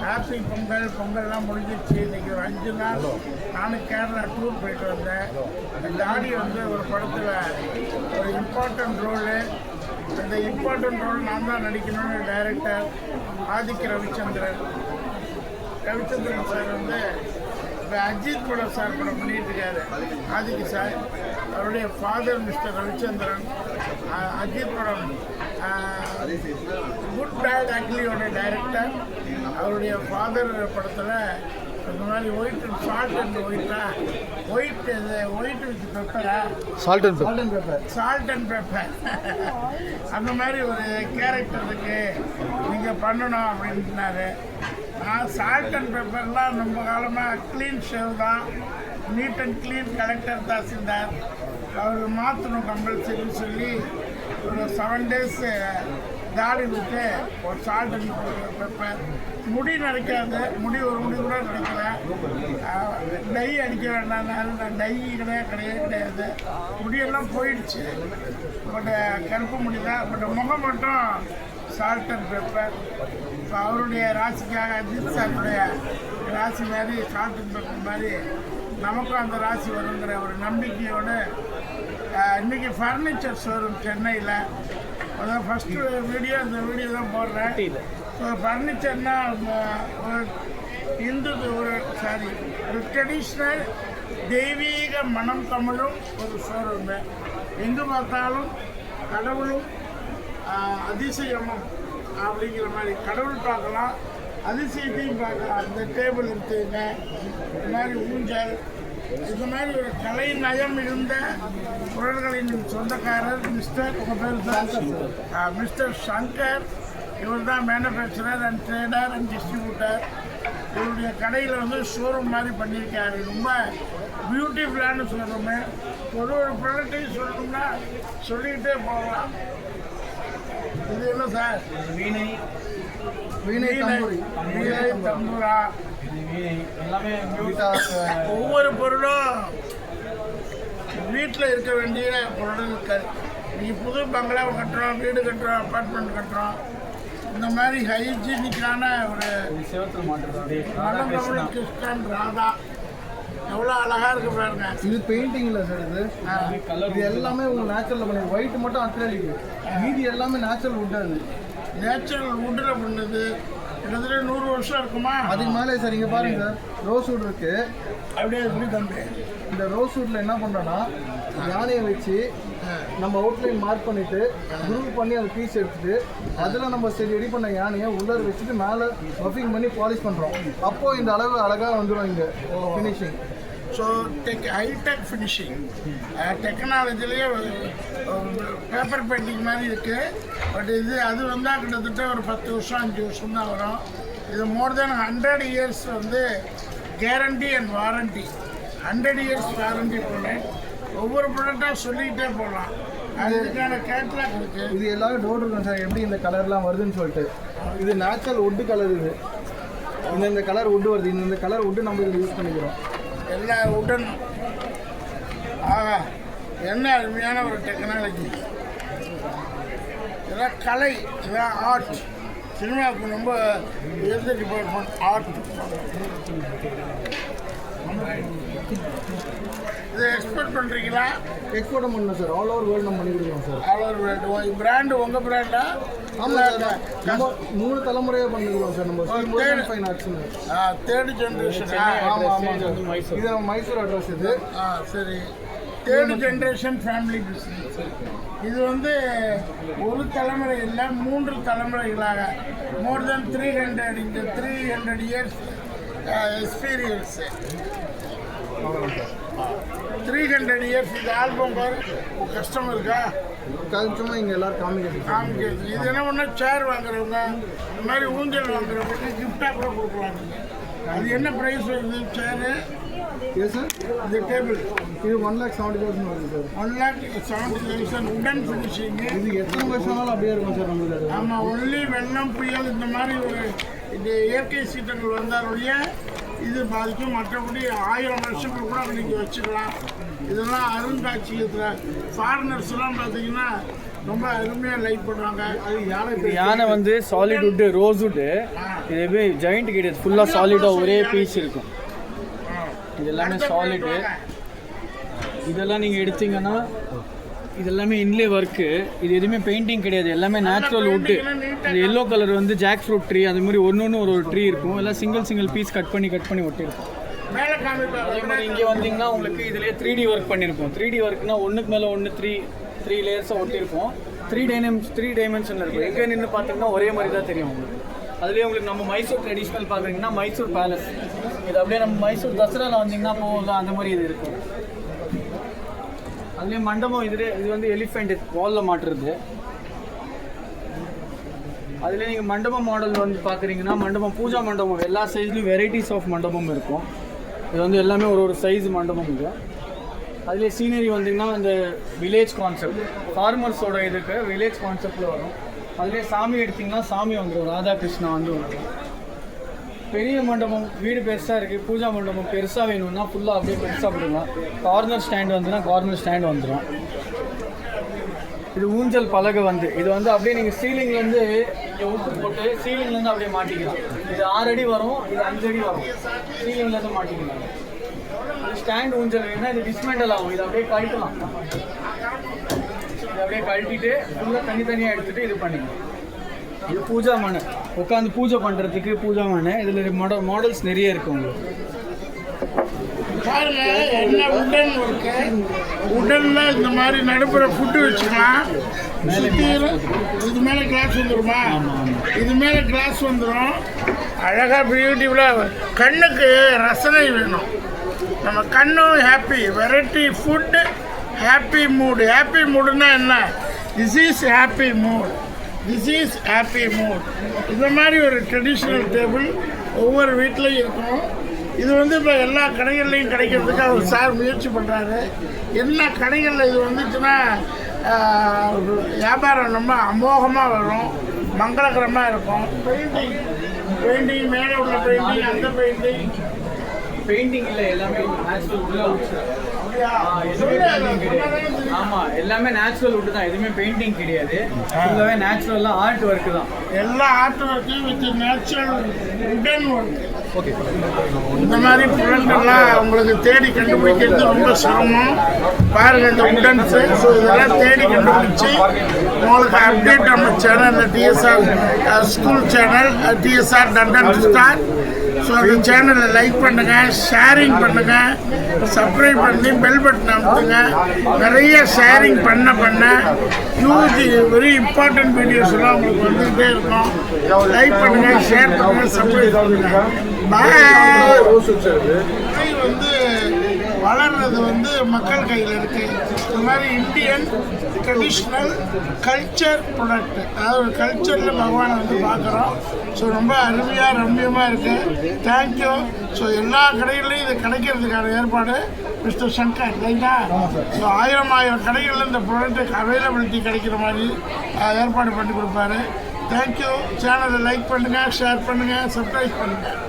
Happy Pongal. பொங்கல்லாம் முடிஞ்சிச்சு. இன்றைக்கி ஒரு 5 நாள் நானும் கேரளா டூர் போயிட்டு வந்தேன். அந்த தாடி வந்து ஒரு படத்தில் ஒரு இம்பார்ட்டன்ட் ரோலு. அந்த இம்பார்ட்டன்ட் ரோல் நான் தான் நடிக்கணும்னு டைரக்டர் ஆதித்ய ரவிச்சந்திரன் சார் வந்து இப்போ அஜித் படம் சார் படம் பண்ணிகிட்டு இருக்காரு. ஆதித்ய சார் அவருடைய ஃபாதர் மிஸ்டர் ரவிச்சந்திரன் அஜித் படம் குட் பேட் அக்லியோட டைரக்டர். அவருடைய ஃபாதர் படத்தில் இந்த மாதிரி white and salt and white with பெப்பரா சால்ட் அண்ட் பெப்பர் அந்த மாதிரி ஒரு கேரக்டர் இருக்கு, நீங்கள் பண்ணணும் அப்படின்ட்டுனாரு. நான் சால்ட் அண்ட் பெப்பர்லாம் நம்ம காலமாக க்ளீன் ஷேவ் தான், neat and clean collector tahsildar. அவர் மாற்றணும் கம்பல்சரின்னு சொல்லி ஒரு 7 days தாடி விட்டு ஒரு சால்ட் அண்ட் பெப்பர். முடி நரைக்காது, முடி ஒரு முடி கூட நரைக்கல. டை அடிக்க வேண்டாம், நான் டை கிடையாது. முடியெல்லாம் போயிடுச்சு. பட் கருப்பு முடி தான். பட் முகம் மட்டும் சால்ட் அண்ட் பெப்பர். இப்போ அவருடைய ராசிக்காக அஜித் சாருடைய ராசி மாதிரி சால்ட் அண்ட் பெப்பர் மாதிரி நமக்கும் அந்த ராசி வருங்கிற ஒரு நம்பிக்கையோடு இன்றைக்கி ஃபர்னிச்சர் ஷோரூம் சென்னையில் அதான் ஃபஸ்ட்டு வீடியோ, இந்த வீடியோ தான் போடுறேன். ஸோ ஃபர்னிச்சர்னால் ஒரு இந்து ஒரு ட்ரெடிஷ்னல் தெய்வீக மனம் தமிழும் ஒரு ஷோரூமு. எங்கே பார்த்தாலும் கடவுளும் அதிசயமும் அப்படிங்கிற மாதிரி கடவுள் பார்க்கலாம், அதிசயத்தையும் பார்க்கலாம். இந்த டேபிள் இருக்குங்க, இந்த மாதிரி ஊஞ்சல், இது மாதிரி ஒரு கலை நயம் இருந்த குரல்களின் சொந்தக்காரர் மிஸ்டர் சங்கர். இவர் தான் manufacturer and trader and distributor. இவருடைய கடையில் வந்து ஷோரூம் மாதிரி பண்ணியிருக்காரு. ரொம்ப பியூட்டிஃபுல்லான ஷோரூமு. ஒரு ப்ராடக்டையும் சொல்லணும்னா சொல்லிக்கிட்டே போகலாம். இது என்ன சார்? வீணை தம்புரா ஒவ்வொரு பொருளும் வீட்டில் இருக்க வேண்டிய பொருட்கள். நீங்கள் புது பங்களாவை கட்டுறோம், வீடு கட்டுறோம், அப்பார்ட்மெண்ட் கட்டுறோம், இந்த மாதிரி ஹைஜீனிக்கான ஒரு மலங்கமல கிருஷ்ணன் ராதா எவ்வளோ அழகாக இருக்கு பாருங்க. இது பெயிண்டிங் இல்லை சார், இது எல்லாமே உங்கள் நேச்சுரலில் பண்ணி ஒயிட் மட்டும் அக்ரலிக், மீதி எல்லாமே நேச்சுரல் வுட். அது நேச்சுரல் வுட்டில் பண்ணுது. கிட்டத்தட்ட 100 வருஷம் இருக்குமா? அதுக்கு மேலே சார். இங்கே பாருங்க சார், ரோஸ் வுட் இருக்கு. அப்படியே எப்படி தம்பி? இந்த ரோஸ் வுட்டில் என்ன பண்ணுறோன்னா யானையை வச்சு நம்ம அவுட்லைன் மார்க் பண்ணிவிட்டு குரூப் பண்ணி அதை பீஸ் எடுத்துட்டு அதில் நம்ம சரி ரெடி பண்ண யானையை உள்ளே வச்சுட்டு மேலே பஃபிங் பண்ணி பாலிஷ் பண்ணுறோம். அப்போது இந்த அளவு அழகாக வந்துடும் இங்கே ஃபினிஷிங். ஸோ ஹைடெக் ஃபினிஷிங் டெக்னாலஜிலேயே பேப்பர் பெயிண்டிங் மாதிரி இருக்குது. பட் அது வந்தால் கிட்டத்தட்ட ஒரு 10 வருஷம் 5 வருஷம் தான் வரும். இது மோர் தென் 100 years வந்து guarantee and warranty. 100 years warranty product. ஒவ்வொரு ப்ராடக்டாக சொல்லிக்கிட்டே போகலாம். அதுக்கான கேட்லாக் இருக்குது. இது எல்லாரும் டவுட் இருக்கும் சார், எப்படி இந்த கலர்லாம் வருதுன்னு சொல்லிட்டு. இது நேச்சுரல் வுட்டு கலர். இது இந்த கலர் வுட்டு வருது. இந்த கலர் வுட்டு நம்ம இதில் யூஸ் பண்ணிக்கிறோம். எல்லா உடன் ஆகா, என்ன அருமையான ஒரு டெக்னாலஜி. இதெல்லாம் கலை, இதெல்லாம் ஆர்ட். சினிமாவுக்கு ரொம்ப உயர்ந்த டிபார்ட்மெண்ட் ஆர்ட். இதை எக்ஸ்போர்ட் பண்ணுறீங்களா? எக்ஸ்போர்ட் பண்ணணும் சார். ஆல் ஓவர் வேர்ல்டு நம்ம பண்ணி கொடுக்குறோம் sir. All over world. Brand உங்கள் பிராண்டா? ஆமாம் சார், நம்ம 3 தலைமுறையாக பண்ணிக்கிறோம் சார். நம்ம தேர்ட் ஜென்ரேஷன். ஆமாம் ஆமாம் சார், இது மைசூர் அட்ரஸ். இது சரி, தேர்ட் ஜென்ரேஷன் ஃபேமிலி பிஸ்னஸ். இது வந்து ஒரு தலைமுறை இல்லை, 3 தலைமுறைகளாக மோர் தென் 300 இந்த 300 years எக்ஸ்பீரியன்ஸு. 300 years. இது ஆல்பம் பாரு, கஸ்டமருக்கா சும்மா இங்கே எல்லோரும் காமிக்கிறது. இது என்ன பண்ணால் சேர் வாங்குறவங்க, இந்த மாதிரி ஊஞ்சல் வாங்குறவங்களுக்கு கிஃப்டாக கூட கொடுக்கலாம். அது என்ன ப்ரைஸ் வருது சேரு? எஸ் சார், இந்த டேபிள் இது 1,70,000 வருது சார். 1,70,000 உடன் ஃபினிஷிங்கு. இது எத்தனை வருஷம்னாலும் அப்படியே இருக்கும் சார் நம்மளுக்கு. ஆமாம், ஒன்லி வெள்ளம் புயல் இந்த மாதிரி ஒரு இந்த இயற்கை சீற்றங்கள் வந்தாலுடைய இது பாதிக்கும். மற்றபடி 1000 வருஷங்கள் கூட நீங்கள் வச்சுக்கலாம். இதெல்லாம் அருங்காட்சியகத்தில் ஃபாரினர்ஸ்லாம் பார்த்தீங்கன்னா ரொம்ப அருமையாக லைக் பண்ணுவாங்க. அது யானை வந்து சாலிட் வுட்டு, ரோஸ் வுட்டு, இது எப்படி ஜாயிண்ட் கிடையாது, ஃபுல்லாக சாலிடாக ஒரே பீஸ் இருக்கும். இது எல்லாமே சாலிடு. இதெல்லாம் நீங்கள் எடுத்தீங்கன்னா இது எல்லாமே இன்லே ஒர்க்கு. இது எதுவுமே பெயிண்டிங் கிடையாது, எல்லாமே நேச்சுரல் வுட்டு. இது எல்லோ கலர் வந்து ஜாக் ஃப்ரூட் ட்ரீ, அது மாதிரி ஒன்று ஒரு ட்ரீ இருக்கும். எல்லாம் சிங்கிள் பீஸ் கட் பண்ணி ஒட்டியிருக்கும். அதே மாதிரி இங்கே வந்தீங்கன்னா உங்களுக்கு இதுலேயே 3D ஒர்க் பண்ணியிருக்கோம். 3D ஒர்க்னா ஒன்றுக்கு மேலே ஒன்று 3 லேயர்ஸாக ஒட்டியிருக்கோம். 3 டைமென்ஷனில் இருக்கும். எங்கே நின்று பார்த்தீங்கன்னா ஒரே மாதிரி தான் தெரியும் உங்களுக்கு. அதுலேயே உங்களுக்கு நம்ம மைசூர் ட்ரெடிஷ்னல் பார்க்குறீங்கன்னா மைசூர் பேலஸ், இது அப்படியே நம்ம மைசூர் தசராவில் வந்தீங்கன்னா போகலாம், அந்த மாதிரி இது இருக்கும். அதுலேயே மண்டபம் இது வந்து எலிஃபெண்ட் வாலில் மாட்டுறது. அதில் நீங்கள் மண்டபம் மாடல் வந்து பார்க்குறீங்கன்னா மண்டபம் பூஜா மண்டபம் எல்லா சைஸ்லையும் வெரைட்டிஸ் ஆஃப் மண்டபம் இருக்கும். இது வந்து எல்லாமே ஒரு சைஸ் மண்டபம் இது. அதுலேயே சீனரி வந்தீங்கன்னா இந்த வில்லேஜ் கான்செப்ட், ஃபார்மர்ஸோட இதுக்கு வில்லேஜ் கான்செப்டில் வரும். அதுலேயே சாமி எடுத்திங்கன்னா சாமி வந்துடும், ராதாகிருஷ்ணா வந்து வந்துடும். பெரிய மண்டபம் வீடு பெருசாக இருக்குது, பூஜா மண்டபம் பெருசாக வேணும்னா ஃபுல்லாக அப்படியே பெருசாக போட்டுக்கலாம். கார்னர் ஸ்டாண்ட் வந்துன்னா கார்னர் ஸ்டாண்ட் வந்துடும். இது ஊஞ்சல் பலகை வந்து இது வந்து அப்படியே நீங்கள் சீலிங்லேருந்து உப்பு போட்டு சீலிங்லேருந்து அப்படியே மாட்டிக்கலாம். இது 6 அடி வரும், இது 5 அடி வரும். சீலிங்லேருந்து மாட்டிக்கலாம். இது ஸ்டாண்ட் ஊஞ்சல் வேணும்னா இது டிஸ்மெண்டல் ஆகும். இது அப்படியே கழட்டலாம். இது அப்படியே கழட்டிட்டு ஃபுல்லாக தனித்தனியாக எடுத்துகிட்டு இது பண்ணிக்கலாம். இது பூஜா மனை, உட்காந்து பூஜை பண்ணுறதுக்கு பூஜா மனை. இதில் மாடல்ஸ் நிறைய இருக்குது உங்களுக்கு. பாருங்க என்ன உடன் இருக்கு. உடன்ல இந்த மாதிரி நடுப்புற ஃபுட்டு வச்சுக்கலாம். இது மேலே கிளாஸ் வந்துடுமா? இது மேலே கிளாஸ் வந்துடும். அழகாக பியூட்டிஃபுல்லாக கண்ணுக்கு ரசனை வேணும். நம்ம கண்ணும் ஹாப்பி. வெரைட்டி ஃபுட்டு, ஹாப்பி மூடு. ஹாப்பி மூடுன்னா என்ன? This is happy mood, this is happy mood. இந்த மாதிரி ஒரு ட்ரெடிஷ்னல் டேபிள் ஒவ்வொரு வீட்லேயும் இருக்கும். இது வந்து இப்போ எல்லா கடைகள்லையும் கிடைக்கிறதுக்கு அவர் சார் முயற்சி பண்ணுறாரு. எல்லா கடைகளில் இது வந்துச்சுன்னா வியாபாரம் ரொம்ப அமோகமாக வரும், மங்களகரமாக இருக்கும். பெயிண்டிங் மேலே உள்ள பெயிண்டிங், அந்த பெயிண்டிங் இல்லை எல்லாமே ஆமாம், எல்லாமே நேச்சுரல் வுட்டு தான், எதுவுமே பெயிண்டிங் கிடையாது. ஃபுல்லாகவே நேச்சுரலாக ஆர்ட் ஒர்க்கு தான். எல்லா ஆர்ட் ஒர்க்கு வித் நேச்சுரல் உடன் ஒர்க். இந்த மாதிரி பொருட்கள்லாம் உங்களுக்கு தேடி கண்டுபிடிக்கிறது ரொம்ப சிரமம். பாருங்கள் இந்த உடன்ஸு. ஸோ இதெல்லாம் தேடி கண்டுபிடிச்சி உங்களுக்கு அப்டேட் நம்ம சேனல், இந்த TSR school channel, TSR Tandon star. So அந்த சேனலை லைக் பண்ணுங்கள், ஷேரிங் பண்ணுங்கள், சப்ஸ்கிரைப் பண்ணி பெல் பட்டன் அமுத்துங்க. நிறைய ஷேரிங் பண்ண ஹியூஜ் வெரி இம்பார்ட்டன்ட் வீடியோஸ்லாம் உங்களுக்கு வந்துகிட்டே இருக்கும். லைக் பண்ணுங்கள், ஷேர் பண்ணுங்கள், சப்ஸ்கிரைப் பண்ணுங்கள். பாய். வந்து வளர்றது வந்து மக்கள் கையில் இருக்குது. இந்த மாதிரி இந்தியன் ட்ரெடிஷ்னல் கல்ச்சர் ப்ராடக்ட், அதாவது ஒரு கல்ச்சரில் பகவானை வந்து பார்க்குறோம். ஸோ ரொம்ப அருமையாக ரம்மியமாக இருக்குது. தேங்க்யூ. ஸோ எல்லா கடைகள்லையும் இது கிடைக்கிறதுக்கான ஏற்பாடு மிஸ்டர் சங்கர் ரைட்டா. ஸோ 1000 கடைகளில் இந்த ப்ராடக்ட் அவைலபிலிட்டி கிடைக்கிற மாதிரி ஏற்பாடு பண்ணி கொடுப்பாரு. தேங்க்யூ. சேனலை லைக் பண்ணுங்கள், ஷேர் பண்ணுங்கள், சப்ஸ்கிரைப் பண்ணுங்கள்.